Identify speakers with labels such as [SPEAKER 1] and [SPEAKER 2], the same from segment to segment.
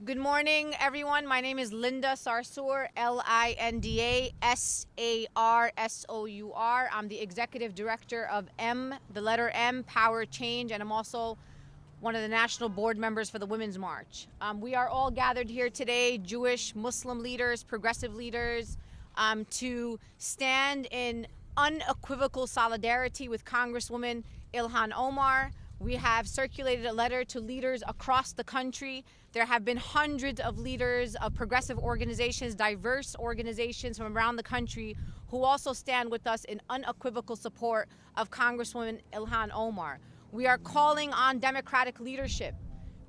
[SPEAKER 1] Good morning, everyone. My name is Linda Sarsour, Linda Sarsour. I'm the executive director of the letter M, Power Change, and I'm also one of the national board members for the Women's March. We are all gathered here today, Jewish, Muslim leaders, progressive leaders, to stand in unequivocal solidarity with Congresswoman Ilhan Omar. We have circulated a letter to leaders across the country. There have been hundreds of leaders of progressive organizations, diverse organizations from around the country who also stand with us in unequivocal support of Congresswoman Ilhan Omar. We are calling on Democratic leadership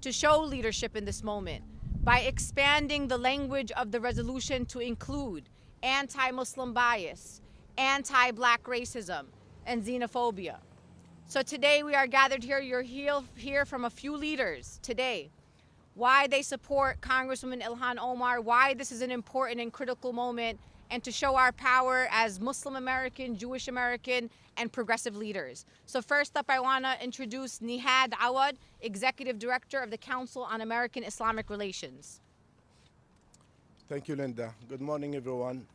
[SPEAKER 1] to show leadership in this moment by expanding the language of the resolution to include anti-Muslim bias, anti-Black racism, and xenophobia. So today we are gathered here. You're hear from a few leaders today why they support Congresswoman Ilhan Omar, why this is an important and critical moment, and to show our power as Muslim American, Jewish American, and progressive leaders. So first up, I want to introduce Nihad Awad, Executive Director of the Council on American Islamic Relations.
[SPEAKER 2] Thank you, Linda. Good morning, everyone.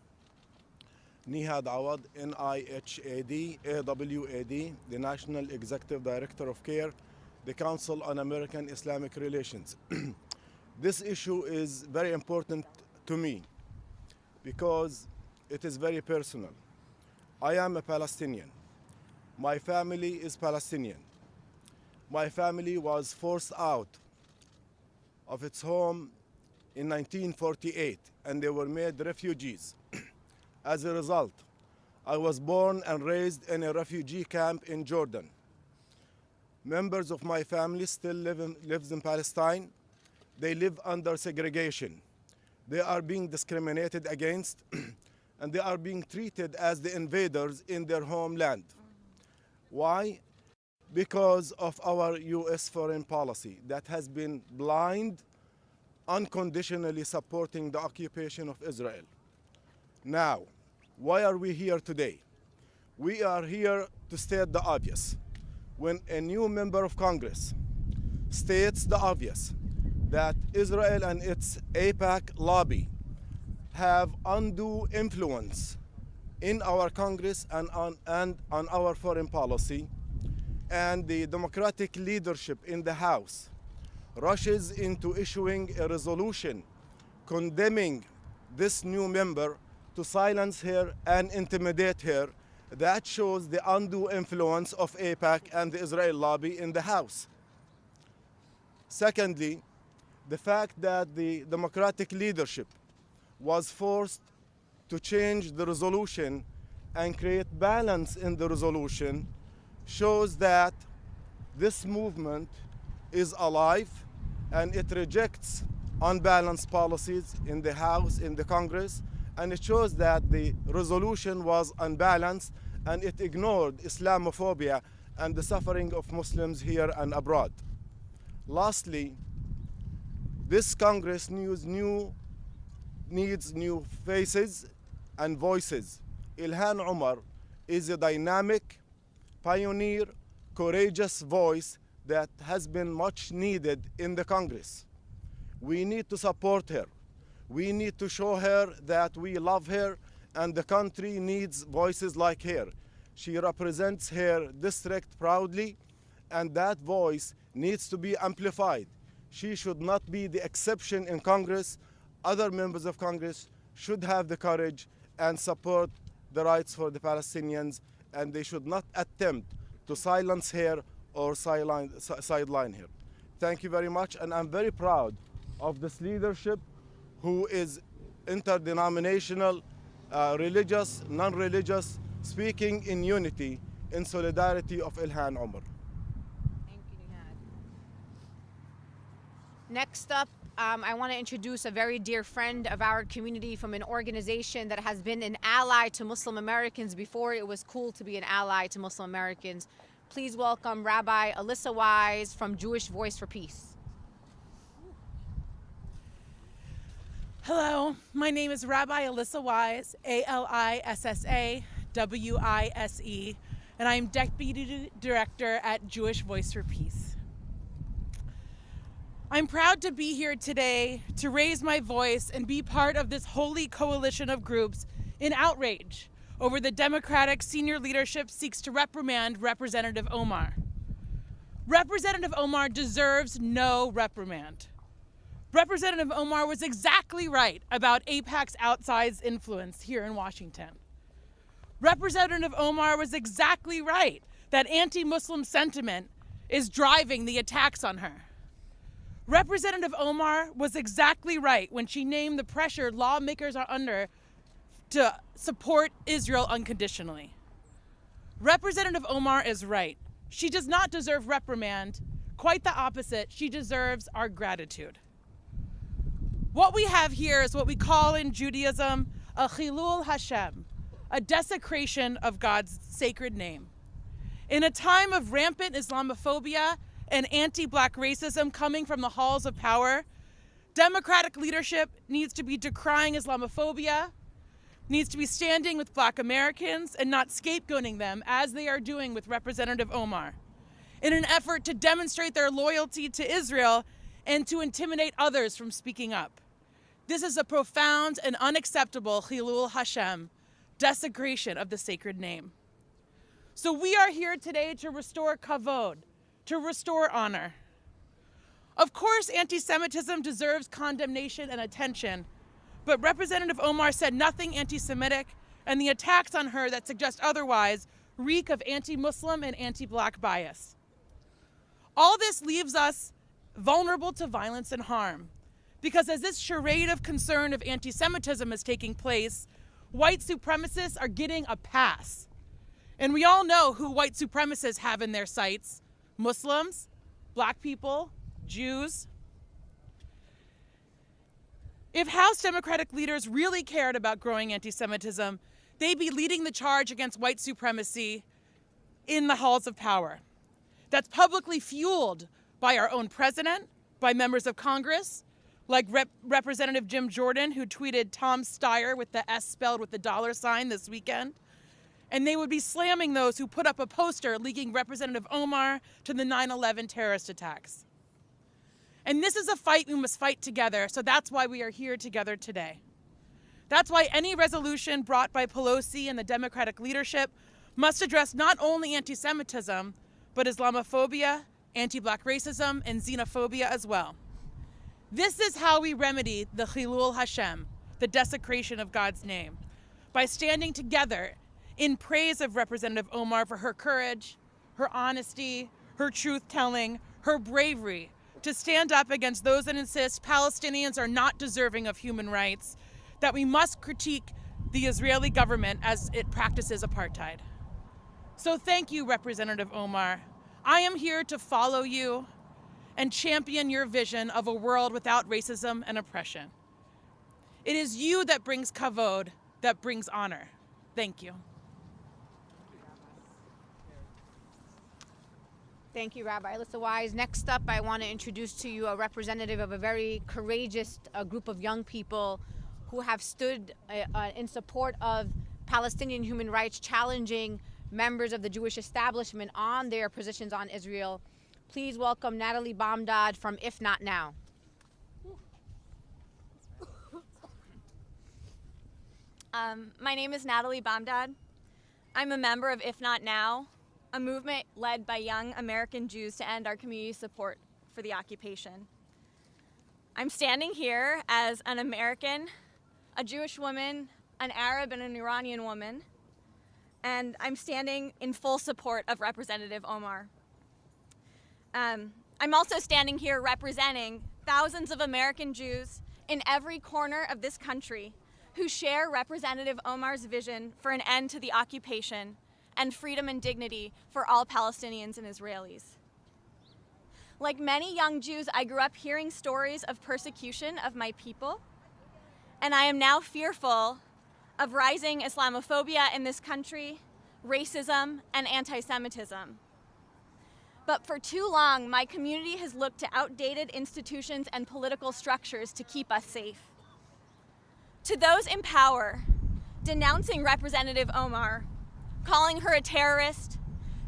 [SPEAKER 2] Nihad Awad, Nihad Awad, the National Executive Director of CAIR, the Council on American Islamic Relations. This issue is very important to me because it is very personal. I am a Palestinian. My family is Palestinian. My family was forced out of its home in 1948 and they were made refugees. As a result, I was born and raised in a refugee camp in Jordan. Members of my family still lives in Palestine. They live under segregation. They are being discriminated against and they are being treated as the invaders in their homeland. Why? Because of our US foreign policy that has been blind, unconditionally supporting the occupation of Israel. Now, why are we here today? We are here to state the obvious. When a new member of Congress states the obvious, that Israel and its AIPAC lobby have undue influence in our Congress and on our foreign policy, and the Democratic leadership in the House rushes into issuing a resolution condemning this new member to silence her and intimidate her, that shows the undue influence of AIPAC and the Israel lobby in the House. Secondly, the fact that the Democratic leadership was forced to change the resolution and create balance in the resolution shows that this movement is alive and it rejects unbalanced policies in the House, in the Congress, and it shows that the resolution was unbalanced and it ignored Islamophobia and the suffering of Muslims here and abroad. Lastly, this Congress needs new faces and voices. Ilhan Omar is a dynamic, pioneer, courageous voice that has been much needed in the Congress. We need to support her. We need to show her that we love her and the country needs voices like her. She represents her district proudly and that voice needs to be amplified. She should not be the exception in Congress. Other members of Congress should have the courage and support the rights for the Palestinians, and they should not attempt to silence her or sideline her. Thank you very much, and I'm very proud of this leadership who is interdenominational, religious, non-religious, speaking in unity, in solidarity of Ilhan Omar.
[SPEAKER 1] Thank you, Nihad. Next up, I want to introduce a very dear friend of our community from an organization that has been an ally to Muslim Americans before it was cool to be an ally to Muslim Americans. Please welcome Rabbi Alyssa Wise from Jewish Voice for Peace.
[SPEAKER 3] Hello, my name is Rabbi Alyssa Wise, Alissa Wise, and I'm Deputy Director at Jewish Voice for Peace. I'm proud to be here today to raise my voice and be part of this holy coalition of groups in outrage over the Democratic senior leadership seeks to reprimand Representative Omar. Representative Omar deserves no reprimand. Representative Omar was exactly right about AIPAC's outsized influence here in Washington. Representative Omar was exactly right that anti-Muslim sentiment is driving the attacks on her. Representative Omar was exactly right when she named the pressure lawmakers are under to support Israel unconditionally. Representative Omar is right. She does not deserve reprimand. Quite the opposite, she deserves our gratitude. What we have here is what we call in Judaism a chilul Hashem, a desecration of God's sacred name. In a time of rampant Islamophobia and anti-Black racism coming from the halls of power, Democratic leadership needs to be decrying Islamophobia, needs to be standing with Black Americans and not scapegoating them as they are doing with Representative Omar, in an effort to demonstrate their loyalty to Israel and to intimidate others from speaking up. This is a profound and unacceptable chilul Hashem, desecration of the sacred name. So we are here today to restore kavod, to restore honor. Of course, anti-Semitism deserves condemnation and attention, but Representative Omar said nothing anti-Semitic, and the attacks on her that suggest otherwise reek of anti-Muslim and anti-Black bias. All this leaves us vulnerable to violence and harm, because as this charade of concern of anti-Semitism is taking place, white supremacists are getting a pass. And we all know who white supremacists have in their sights: Muslims, Black people, Jews. If House Democratic leaders really cared about growing anti-Semitism, they'd be leading the charge against white supremacy in the halls of power. That's publicly fueled by our own president, by members of Congress, like Representative Jim Jordan, who tweeted Tom Steyer with the S spelled with the $sign this weekend. And they would be slamming those who put up a poster linking Representative Omar to the 9/11 terrorist attacks. And this is a fight we must fight together, so that's why we are here together today. That's why any resolution brought by Pelosi and the Democratic leadership must address not only anti-Semitism, but Islamophobia, anti-Black racism, and xenophobia as well. This is how we remedy the chilul Hashem, the desecration of God's name, by standing together in praise of Representative Omar for her courage, her honesty, her truth-telling, her bravery, to stand up against those that insist Palestinians are not deserving of human rights, that we must critique the Israeli government as it practices apartheid. So thank you, Representative Omar. I am here to follow you and champion your vision of a world without racism and oppression. It is you that brings kavod, that brings honor. Thank you.
[SPEAKER 1] Thank you, Rabbi Alyssa Wise. Next up, I want to introduce to you a representative of a very courageous group of young people who have stood in support of Palestinian human rights, challenging members of the Jewish establishment on their positions on Israel. Please welcome Natalie Bomdad from If Not Now.
[SPEAKER 4] My name is Natalie Bomdad. I'm a member of If Not Now, a movement led by young American Jews to end our community support for the occupation. I'm standing here as an American, a Jewish woman, an Arab, and an Iranian woman, and I'm standing in full support of Representative Omar. I'm also standing here representing thousands of American Jews in every corner of this country who share Representative Omar's vision for an end to the occupation and freedom and dignity for all Palestinians and Israelis. Like many young Jews, I grew up hearing stories of persecution of my people, and I am now fearful of rising Islamophobia in this country, racism, and anti-Semitism. But for too long, my community has looked to outdated institutions and political structures to keep us safe. To those in power, denouncing Representative Omar, calling her a terrorist,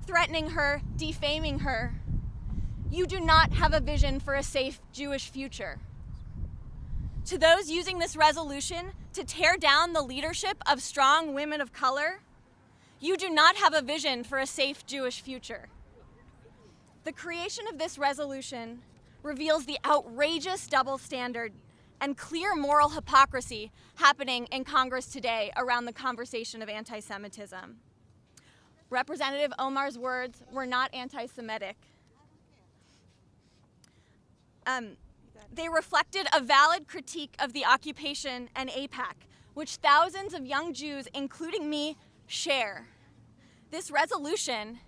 [SPEAKER 4] threatening her, defaming her, you do not have a vision for a safe Jewish future. To those using this resolution to tear down the leadership of strong women of color, you do not have a vision for a safe Jewish future. The creation of this resolution reveals the outrageous double standard and clear moral hypocrisy happening in Congress today around the conversation of anti-Semitism. Representative Omar's words were not anti-Semitic. They reflected a valid critique of the occupation and AIPAC, which thousands of young Jews, including me, share. This resolution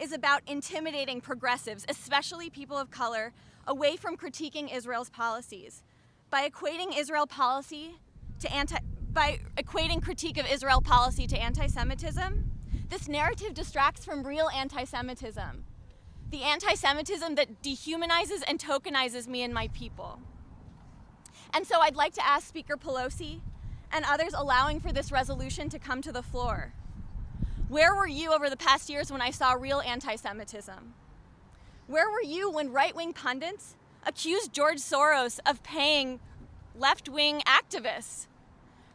[SPEAKER 4] is about intimidating progressives, especially people of color, away from critiquing Israel's policies. By equating critique of Israel policy to anti-Semitism, this narrative distracts from real anti-Semitism, the anti-Semitism that dehumanizes and tokenizes me and my people. And so I'd like to ask Speaker Pelosi and others allowing for this resolution to come to the floor. Where were you over the past years when I saw real anti-Semitism? Where were you when right-wing pundits accused George Soros of paying left-wing activists?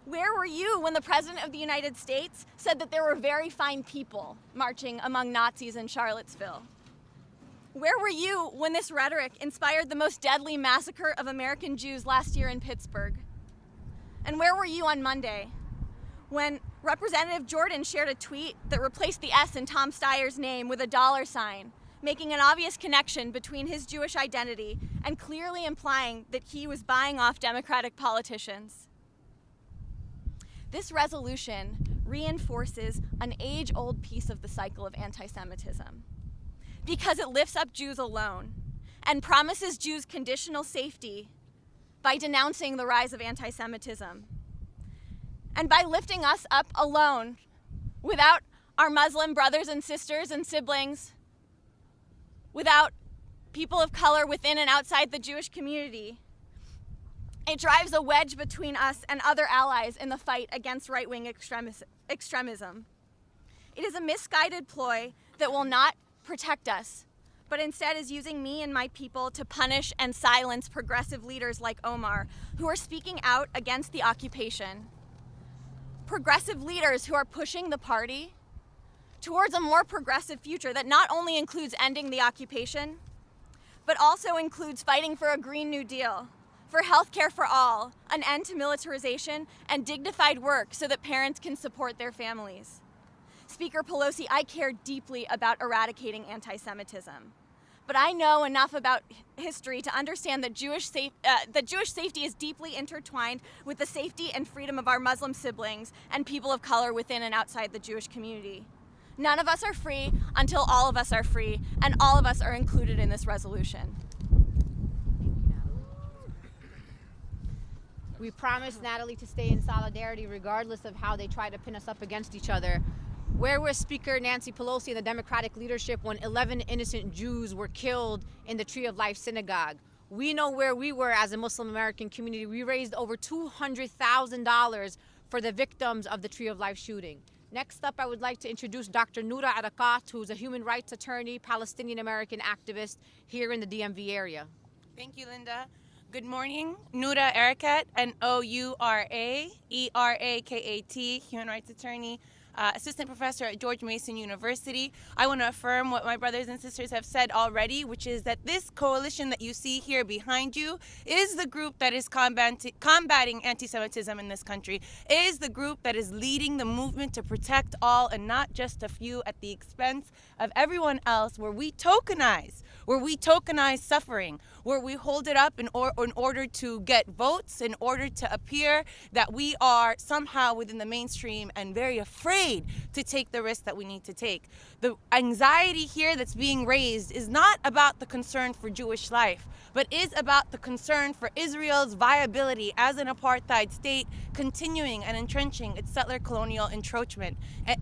[SPEAKER 4] Where were you when the President of the United States said that there were very fine people marching among Nazis in Charlottesville? Where were you when this rhetoric inspired the most deadly massacre of American Jews last year in Pittsburgh? And where were you on Monday when Representative Jordan shared a tweet that replaced the S in Tom Steyer's name with a $, making an obvious connection between his Jewish identity and clearly implying that he was buying off Democratic politicians? This resolution reinforces an age-old piece of the cycle of anti-Semitism because it lifts up Jews alone and promises Jews conditional safety by denouncing the rise of anti-Semitism. And by lifting us up alone, without our Muslim brothers and sisters and siblings, without people of color within and outside the Jewish community, it drives a wedge between us and other allies in the fight against right-wing extremism. It is a misguided ploy that will not protect us, but instead is using me and my people to punish and silence progressive leaders like Omar, who are speaking out against the occupation. Progressive leaders who are pushing the party towards a more progressive future that not only includes ending the occupation, but also includes fighting for a Green New Deal, for health care for all, an end to militarization, and dignified work so that parents can support their families. Speaker Pelosi, I care deeply about eradicating anti-Semitism, but I know enough about history to understand that Jewish safety is deeply intertwined with the safety and freedom of our Muslim siblings and people of color within and outside the Jewish community. None of us are free until all of us are free, and all of us are included in this resolution.
[SPEAKER 1] We promised, Natalie, to stay in solidarity regardless of how they try to pin us up against each other. Where was Speaker Nancy Pelosi and the Democratic leadership when 11 innocent Jews were killed in the Tree of Life synagogue? We know where we were as a Muslim American community. We raised over $200,000 for the victims of the Tree of Life shooting. Next up, I would like to introduce Dr. Noura Arakat, who's a human rights attorney, Palestinian American activist here in the DMV area.
[SPEAKER 3] Thank you, Linda. Good morning. Noura Arakat, N-O-U-R-A-E-R-A-K-A-T, human rights attorney, assistant professor at George Mason University. I want to affirm what my brothers and sisters have said already, which is that this coalition that you see here behind you is the group that is combating anti-Semitism in this country, is the group that is leading the movement to protect all and not just a few at the expense of everyone else, where we tokenize suffering, where we hold it up in order to get votes, in order to appear that we are somehow within the mainstream and very afraid to take the risk that we need to take. The anxiety here that's being raised is not about the concern for Jewish life, but is about the concern for Israel's viability as an apartheid state, continuing and entrenching its settler colonial encroachment. And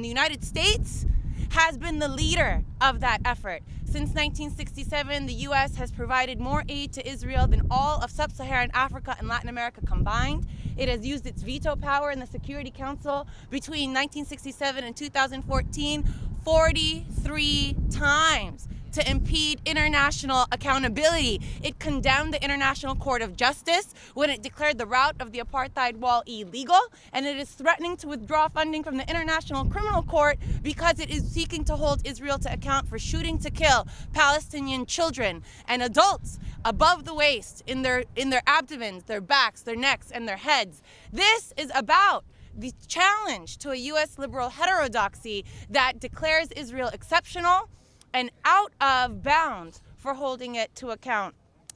[SPEAKER 3] the United States has been the leader of that effort. Since 1967, the U.S. has provided more aid to Israel than all of sub-Saharan Africa and Latin America combined. It has used its veto power in the Security Council between 1967 and 2014 43 times
[SPEAKER 5] to impede international accountability. It condemned the International Court of Justice when it declared the route of the apartheid wall illegal, and it is threatening to withdraw funding from the International Criminal Court because it is seeking to hold Israel to account for shooting to kill Palestinian children and adults above the waist, in their abdomens, their backs, their necks, and their heads. This is about the challenge to a U.S. liberal heterodoxy that declares Israel exceptional and out of bounds for holding it to account.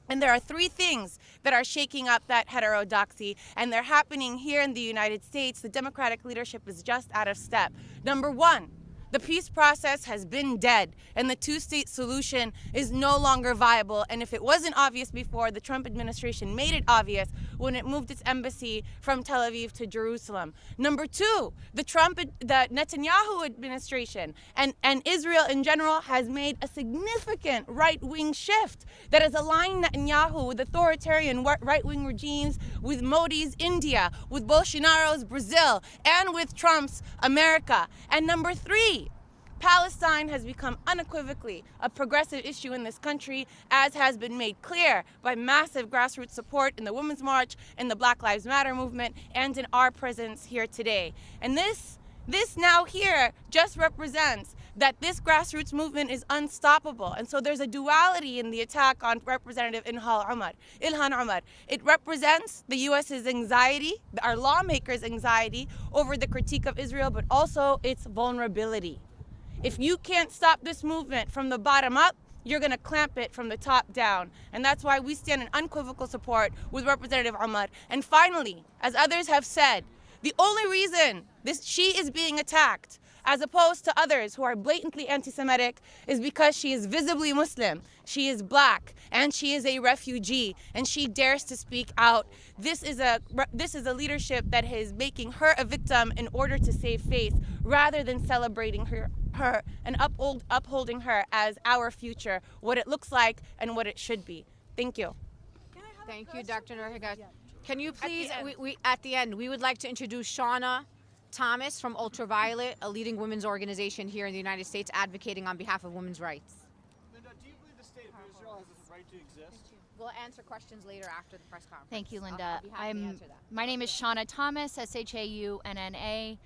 [SPEAKER 5] And there are three things that are shaking up that heterodoxy, and they're happening here in the United States. The Democratic leadership is just out of step. Number one, the peace process has been dead, and the two-state solution is no longer viable. And if it wasn't obvious before, the Trump administration made it obvious when it moved its embassy from Tel Aviv to Jerusalem. Number two, the Netanyahu administration and Israel in general has made a significant right-wing shift that has aligned Netanyahu with authoritarian right-wing regimes, with Modi's India, with Bolsonaro's Brazil, and with Trump's America. And number three, Palestine has become unequivocally a progressive issue in this country, as has been made clear by massive grassroots support in the Women's March, in the Black Lives Matter movement, and in our presence here today. And this now here just represents that this grassroots movement is unstoppable. And so there's a duality in the attack on Representative Ilhan Omar. It represents the U.S.'s anxiety, our lawmakers' anxiety over the critique of Israel, but also its vulnerability. If you can't stop this movement from the bottom up, you're going to clamp it from the top down. And that's why we stand in unequivocal support with Representative Omar. And finally, as others have said, the only reason she is being attacked, as opposed to others who are blatantly anti-Semitic, is because she is visibly Muslim, she is black, and she is a refugee, and she dares to speak out. This is a leadership that is making her a victim in order to save face, rather than celebrating her and upholding her as our future, what it looks like and what it should be. Thank you.
[SPEAKER 1] Thank you, Dr. Nurhagat. Can you please, at the end, we would like to introduce Shauna Thomas from Ultraviolet, a leading women's organization here in the United States advocating on behalf of women's rights.
[SPEAKER 6] Linda, do you believe the state of Israel has a right to exist?
[SPEAKER 1] We'll answer questions later after the press conference.
[SPEAKER 7] Thank you, Linda.
[SPEAKER 1] I'll be happy to answer that.
[SPEAKER 7] My name is Shauna Thomas, SHAUNNA,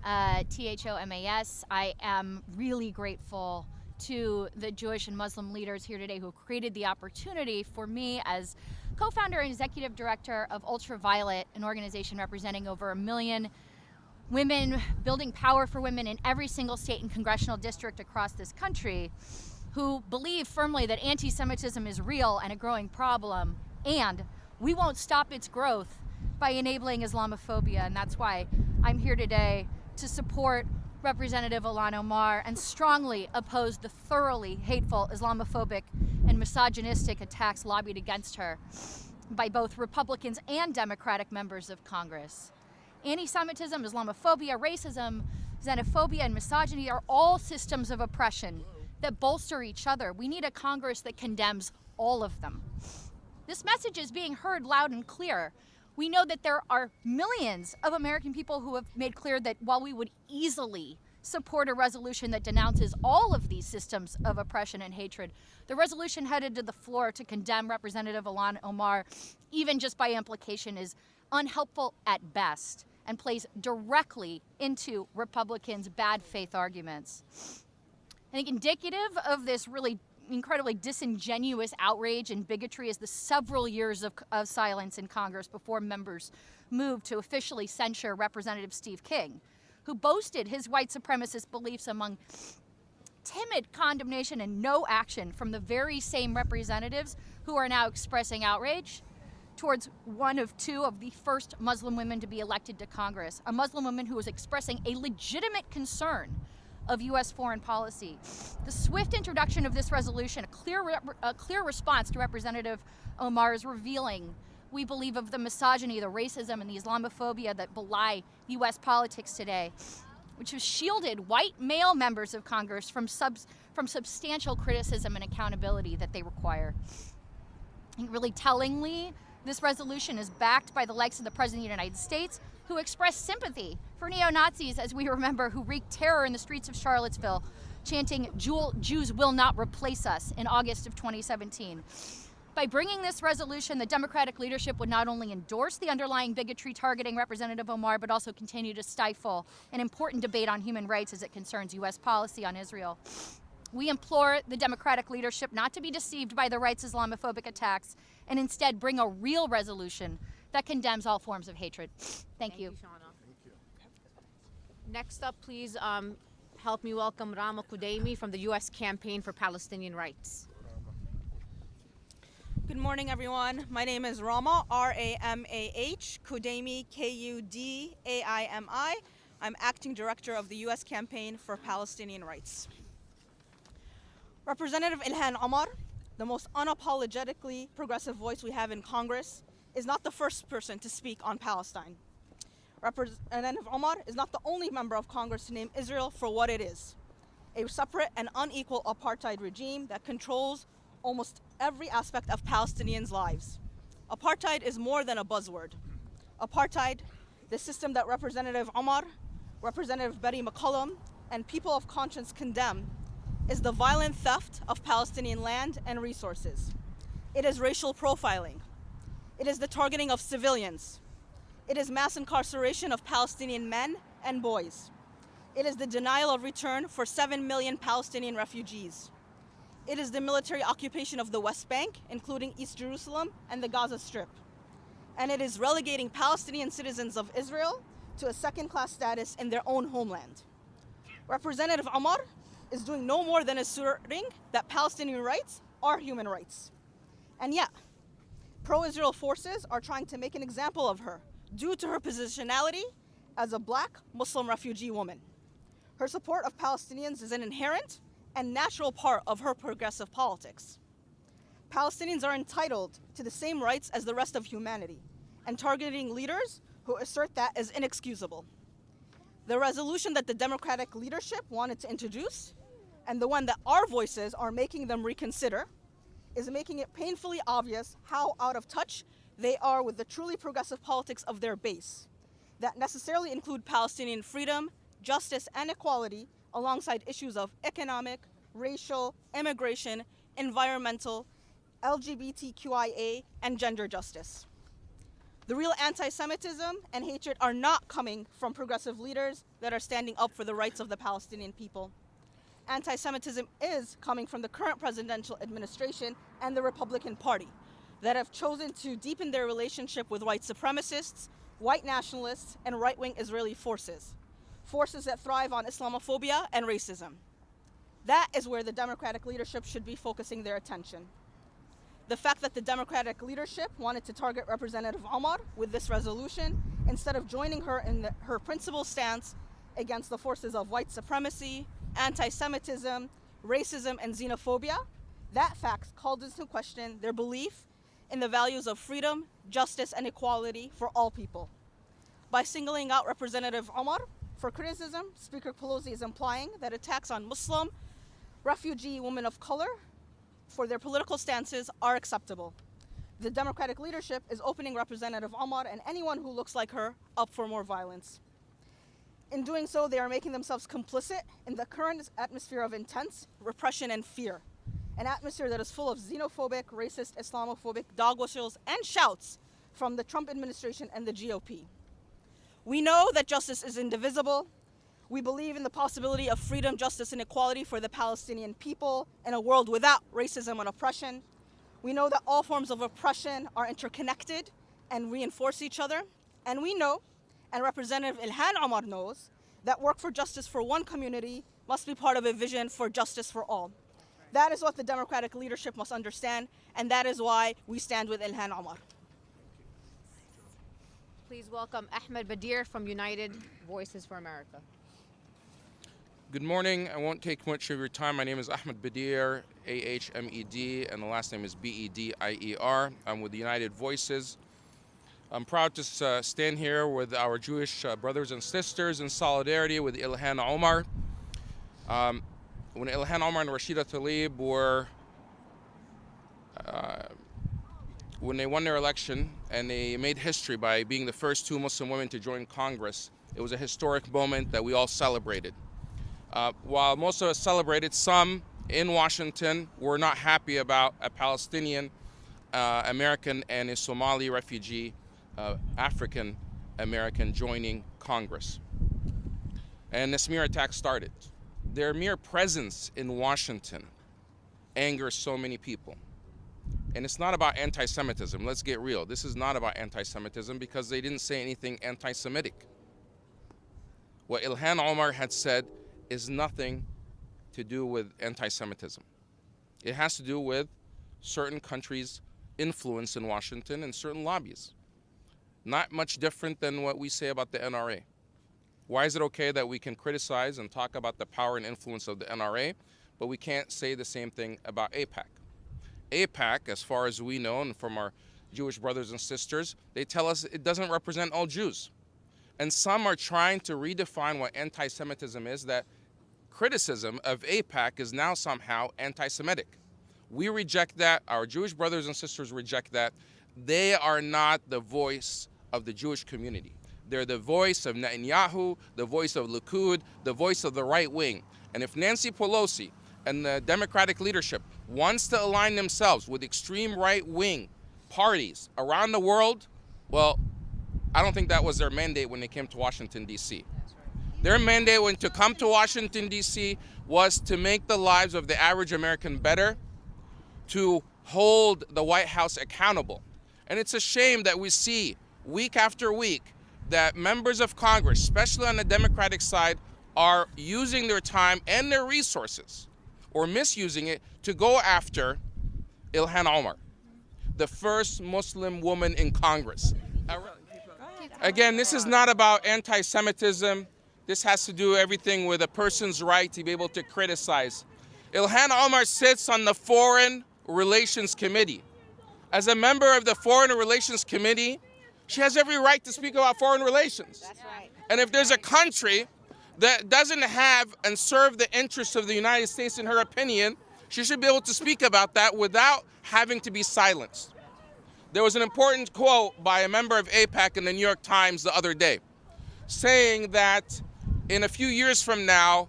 [SPEAKER 7] THOMAS. I am really grateful to the Jewish and Muslim leaders here today who created the opportunity for me as co-founder and executive director of Ultraviolet, an organization representing over 1 million women, building power for women in every single state and congressional district across this country, who believe firmly that anti-Semitism is real and a growing problem, and we won't stop its growth by enabling Islamophobia. And that's why I'm here today to support Representative Ilhan Omar and strongly oppose the thoroughly hateful Islamophobic and misogynistic attacks lobbied against her by both Republicans and Democratic members of Congress. Anti-Semitism, Islamophobia, racism, xenophobia, and misogyny are all systems of oppression that bolster each other. We need a Congress that condemns all of them. This message is being heard loud and clear. We know that there are millions of American people who have made clear that while we would easily support a resolution that denounces all of these systems of oppression and hatred, the resolution headed to the floor to condemn Representative Ilhan Omar, even just by implication, is unhelpful at best and plays directly into Republicans' bad faith arguments. I think indicative of this really incredibly disingenuous outrage and bigotry is the several years of silence in Congress before members moved to officially censure Representative Steve King, who boasted his white supremacist beliefs among timid condemnation and no action from the very same representatives who are now expressing outrage towards one of two of the first Muslim women to be elected to Congress, a Muslim woman who was expressing a legitimate concern of U.S. foreign policy. The swift introduction of this resolution, a clear response to Representative Omar, is revealing, we believe, of the misogyny, the racism, and the Islamophobia that belie U.S. politics today, which has shielded white male members of Congress from substantial criticism and accountability that they require. I think really tellingly, this resolution is backed by the likes of the President of the United States, who expressed sympathy for neo-Nazis, as we remember, who wreaked terror in the streets of Charlottesville chanting, Jews will not replace us in August of 2017. By bringing this resolution, the Democratic leadership would not only endorse the underlying bigotry targeting Representative Omar, but also continue to stifle an important debate on human rights as it concerns U.S. policy on Israel. We implore the Democratic leadership not to be deceived by the right's Islamophobic attacks and instead bring a real resolution that condemns all forms of hatred. Thank you.
[SPEAKER 1] Shauna. Next up, please help me welcome Rama Kudaimi from the U.S. Campaign for Palestinian Rights.
[SPEAKER 8] Good morning, everyone. My name is Rama, R-A-M-A-H, Kudaimi, K-U-D-A-I-M-I. I'm acting director of the U.S. Campaign for Palestinian Rights. Representative Ilhan Omar, the most unapologetically progressive voice we have in Congress, is not the first person to speak on Palestine. Representative Omar is not the only member of Congress to name Israel for what it is, a separate and unequal apartheid regime that controls almost every aspect of Palestinians' lives. Apartheid is more than a buzzword. Apartheid, the system that Representative Omar, Representative Betty McCollum, and people of conscience condemn, is the violent theft of Palestinian land and resources. It is racial profiling. It is the targeting of civilians. It is mass incarceration of Palestinian men and boys. It is the denial of return for 7 million Palestinian refugees. It is the military occupation of the West Bank, including East Jerusalem and the Gaza Strip. And it is relegating Palestinian citizens of Israel to a second-class status in their own homeland. Representative Omar is doing no more than asserting that Palestinian rights are human rights. And yet, pro-Israel forces are trying to make an example of her due to her positionality as a black Muslim refugee woman. Her support of Palestinians is an inherent and natural part of her progressive politics. Palestinians are entitled to the same rights as the rest of humanity, and targeting leaders who assert that is inexcusable. The resolution that the Democratic leadership wanted to introduce, and the one that our voices are making them reconsider, is making it painfully obvious how out of touch they are with the truly progressive politics of their base, that necessarily include Palestinian freedom, justice, and equality, alongside issues of economic, racial, immigration, environmental, LGBTQIA, and gender justice. The real anti-Semitism and hatred are not coming from progressive leaders that are standing up for the rights of the Palestinian people. Anti-Semitism is coming from the current presidential administration and the Republican Party that have chosen to deepen their relationship with white supremacists, white nationalists, and right-wing Israeli forces that thrive on Islamophobia and racism. That is where the Democratic leadership should be focusing their attention. The fact that the Democratic leadership wanted to target Representative Omar with this resolution instead of joining her in her principal stance against the forces of white supremacy, anti-Semitism, racism, and xenophobia, that fact called into question their belief in the values of freedom, justice, and equality for all people. By singling out Representative Omar for criticism, Speaker Pelosi is implying that attacks on Muslim, refugee women of color for their political stances are acceptable. The Democratic leadership is opening Representative Omar and anyone who looks like her up for more violence. In doing so, they are making themselves complicit in the current atmosphere of intense repression and fear, an atmosphere that is full of xenophobic, racist, Islamophobic dog whistles and shouts from the Trump administration and the GOP. We know that justice is indivisible. We believe in the possibility of freedom, justice, and equality for the Palestinian people in a world without racism and oppression. We know that all forms of oppression are interconnected and reinforce each other. And we know, and Representative Ilhan Omar knows, that work for justice for one community must be part of a vision for justice for all. That is what the Democratic leadership must understand, and that is why we stand with Ilhan Omar.
[SPEAKER 1] Please welcome Ahmed Badir from United Voices for America.
[SPEAKER 9] Good morning. I won't take much of your time. My name is Ahmed Badir, A-H-M-E-D, and the last name is B-E-D-I-E-R. I'm with United Voices. I'm proud to stand here with our Jewish brothers and sisters in solidarity with Ilhan Omar. When Ilhan Omar and Rashida Tlaib were when they won their election and they made history by being the first two Muslim women to join Congress, it was a historic moment that we all celebrated. While most of us celebrated, some in Washington were not happy about a Palestinian American and a Somali refugee African American joining Congress. And the smear attack started. Their mere presence in Washington angers so many people. And it's not about anti-Semitism. Let's get real. This is not about anti-Semitism because they didn't say anything anti-Semitic. What Ilhan Omar had said is nothing to do with anti-Semitism. It has to do with certain countries' influence in Washington and certain lobbies. Not much different than what we say about the NRA. Why is it okay that we can criticize and talk about the power and influence of the NRA, but we can't say the same thing about AIPAC? AIPAC, as far as we know, and from our Jewish brothers and sisters, they tell us it doesn't represent all Jews. And some are trying to redefine what anti-Semitism is, that criticism of AIPAC is now somehow anti-Semitic. We reject that. Our Jewish brothers and sisters reject that. They are not the voice of the Jewish community. They're the voice of Netanyahu, the voice of Likud, the voice of the right wing. And if Nancy Pelosi and the Democratic leadership wants to align themselves with extreme right-wing parties around the world, well, I don't think that was their mandate when they came to Washington, D.C. Their mandate when to come to Washington, D.C. was to make the lives of the average American better, to hold the White House accountable. And it's a shame that we see week after week that members of Congress, especially on the Democratic side, are using their time and their resources, or misusing it, to go after Ilhan Omar, the first Muslim woman in Congress. Again, this is not about anti-Semitism. This has to do everything with a person's right to be able to criticize. Ilhan Omar sits on the Foreign Relations Committee. As a member of the Foreign Relations Committee, she has every right to speak about foreign relations. That's right. And if there's a country that doesn't have and serve the interests of the United States, in her opinion, she should be able to speak about that without having to be silenced. There was an important quote by a member of AIPAC in the New York Times the other day, saying that in a few years from now,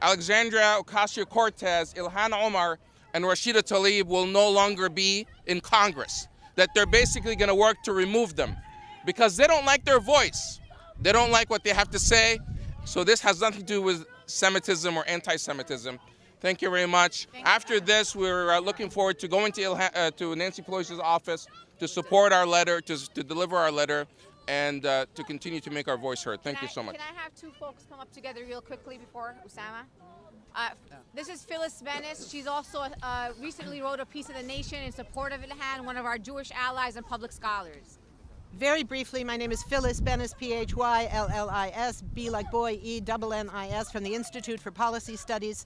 [SPEAKER 9] Alexandria Ocasio-Cortez, Ilhan Omar, and Rashida Tlaib will no longer be in Congress, that they're basically going to work to remove them because they don't like their voice. They don't like what they have to say. So this has nothing to do with Semitism or anti-Semitism. Thank you very much. After this, we're looking forward to going to Nancy Pelosi's office to support our letter, to deliver our letter, and to continue to make our voice heard. Thank you so much.
[SPEAKER 1] Can I have two folks come up together real quickly before Usama? This is Phyllis Benes. She's also recently wrote a piece of The Nation in support of Ilhan, one of our Jewish allies and public scholars.
[SPEAKER 10] Very briefly, my name is Phyllis Benes, Phyllis, B like boy, E-N-N-I-S, from the Institute for Policy Studies.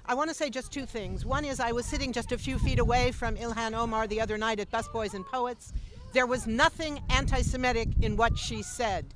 [SPEAKER 10] I want to say just two things. One is I was sitting just a few feet away from Ilhan Omar the other night at Busboys and Poets. There was nothing anti-Semitic in what she said.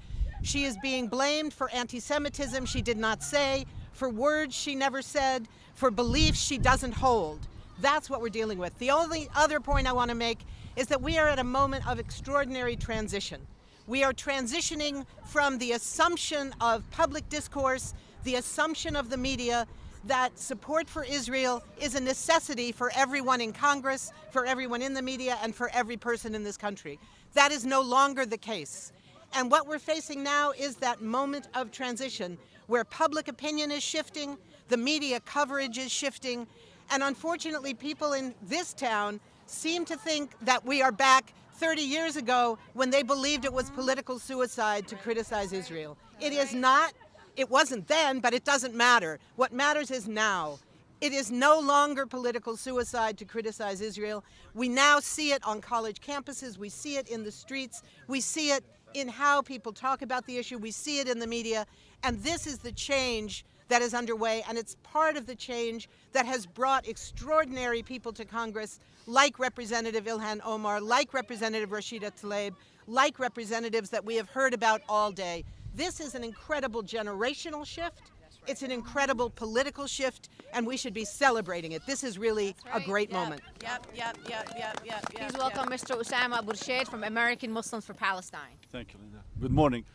[SPEAKER 10] She is being blamed for anti-Semitism she did not say, for words she never said, for beliefs she doesn't hold. That's what we're dealing with. The only other point I want to make is that we are at a moment of extraordinary transition. We are transitioning from the assumption of public discourse, the assumption of the media, that support for Israel is a necessity for everyone in Congress, for everyone in the media, and for every person in this country. That is no longer the case. And what we're facing now is that moment of transition where public opinion is shifting, the media coverage is shifting, and unfortunately people in this town seem to think that we are back 30 years ago when they believed it was political suicide to criticize Israel. It is not. It wasn't then, but it doesn't matter. What matters is now. It is no longer political suicide to criticize Israel. We now see it on college campuses. We see it in the streets. We see it in how people talk about the issue. We see it in the media. And this is the change that is underway, and it's part of the change that has brought extraordinary people to Congress, like Representative Ilhan Omar, like Representative Rashida Tlaib, like representatives that we have heard about all day. This is an incredible generational shift. It's an incredible political shift, and we should be celebrating it. This is really a great moment.
[SPEAKER 1] Please welcome Mr. Usama Abu Rashed from American Muslims for Palestine.
[SPEAKER 6] Thank you, Linda. Good morning.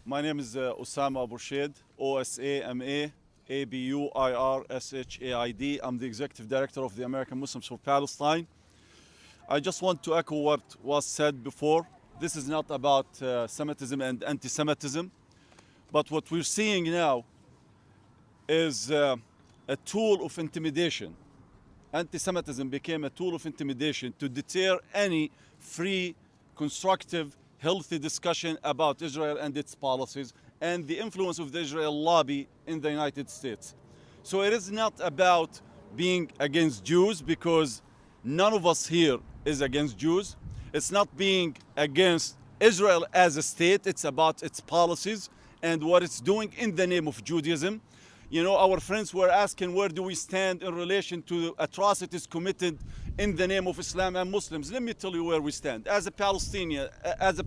[SPEAKER 11] My name is Osama Aburshid, OSAMA ABUIRSHAID. I'm the Executive Director of the American Muslims for Palestine. I just want to echo what was said before. This is not about Semitism and anti-Semitism, but what we're seeing now is a tool of intimidation. Anti-Semitism became a tool of intimidation to deter any free, constructive, healthy discussion about Israel and its policies and the influence of the Israel lobby in the United States. So it is not about being against Jews, because none of us here is against Jews. It's not being against Israel as a state. It's about its policies and what it's doing in the name of Judaism. You know, our friends were asking, where do we stand in relation to atrocities committed in the name of Islam and Muslims? Let me tell you where we stand. As a Palestinian, as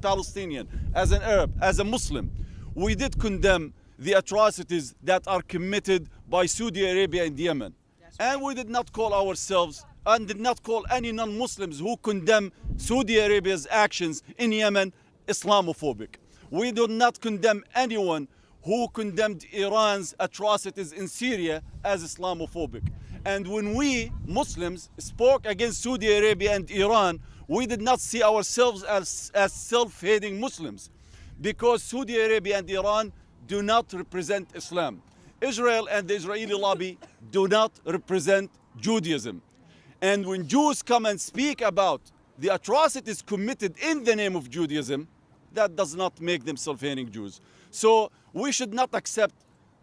[SPEAKER 11] an Arab, as a Muslim, we did condemn the atrocities that are committed by Saudi Arabia and Yemen. And we did not call ourselves and did not call any non-Muslims who condemn Saudi Arabia's actions in Yemen Islamophobic. We do not condemn anyone who condemned Iran's atrocities in Syria as Islamophobic. And when we Muslims spoke against Saudi Arabia and Iran, we did not see ourselves as self-hating Muslims, because Saudi Arabia and Iran do not represent Islam. Israel and the Israeli lobby do not represent Judaism. And when Jews come and speak about the atrocities committed in the name of Judaism, that does not make them self-hating Jews. So we should not accept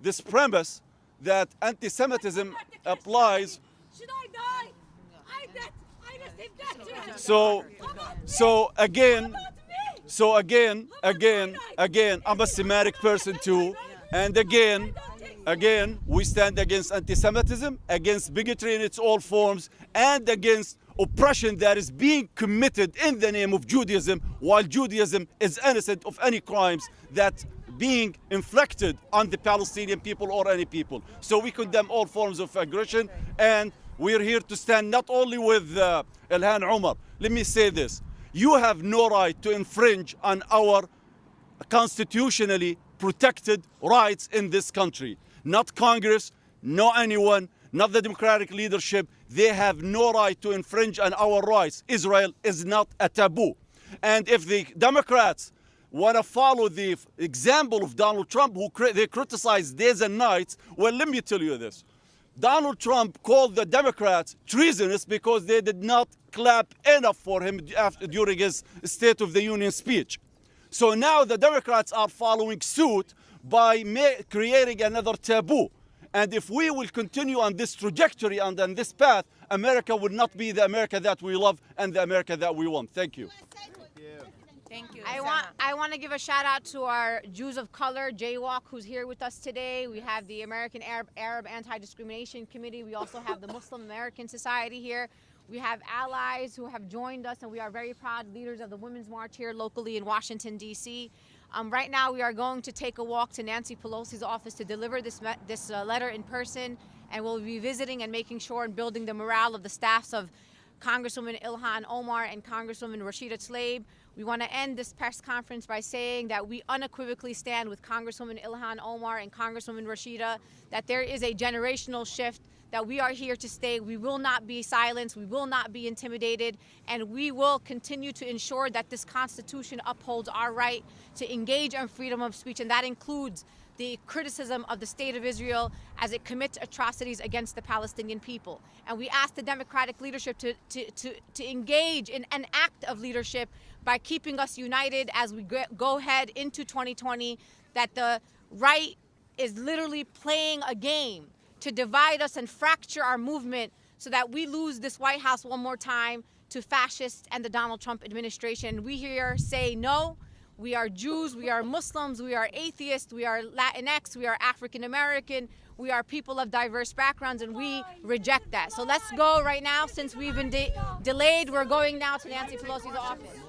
[SPEAKER 11] this premise that anti-Semitism applies.
[SPEAKER 12] Should I die? I received death threats.
[SPEAKER 11] So again, I'm a Semitic person too, and again, we stand against anti-Semitism, against bigotry in its all forms, and against oppression that is being committed in the name of Judaism, while Judaism is innocent of any crimes that being inflicted on the Palestinian people or any people. So we condemn all forms of aggression, and we're here to stand not only with Ilhan Omar. Let me say this. You have no right to infringe on our constitutionally protected rights in this country. Not Congress, no anyone, not the democratic leadership. They have no right to infringe on our rights. Israel is not a taboo. And if the Democrats want to follow the example of Donald Trump, who they criticize days and nights, well, let me tell you this. Donald Trump called the Democrats treasonous because they did not clap enough for him during his State of the Union speech. So now the Democrats are following suit by creating another taboo. And if we will continue on this trajectory and on this path, America would not be the America that we love and the America that we want. Thank you.
[SPEAKER 5] Thank you.
[SPEAKER 1] I want to give a shout out to our Jews of Color, Jaywalk, who's here with us today. We have the American Arab Anti-Discrimination Committee. We also have the Muslim American Society here. We have allies who have joined us, and we are very proud leaders of the Women's March here locally in Washington, D.C. Right now, we are going to take a walk to Nancy Pelosi's office to deliver this letter in person, and we'll be visiting and making sure and building the morale of the staffs of Congresswoman Ilhan Omar and Congresswoman Rashida Tlaib. We want to end this press conference by saying that we unequivocally stand with Congresswoman Ilhan Omar and Congresswoman Rashida, that there is a generational shift, that we are here to stay. We will not be silenced. We will not be intimidated. And we will continue to ensure that this Constitution upholds our right to engage in freedom of speech. And that includes the criticism of the State of Israel as it commits atrocities against the Palestinian people. And we ask the Democratic leadership to engage in an act of leadership by keeping us united as we go ahead into 2020, that the right is literally playing a game to divide us and fracture our movement so that we lose this White House one more time to fascists and the Donald Trump administration. We here say no. We are Jews, we are Muslims, we are atheists, we are Latinx, we are African American, we are people of diverse backgrounds, and we reject that. So let's go right now. Since we've been delayed, we're going now to Nancy Pelosi's office.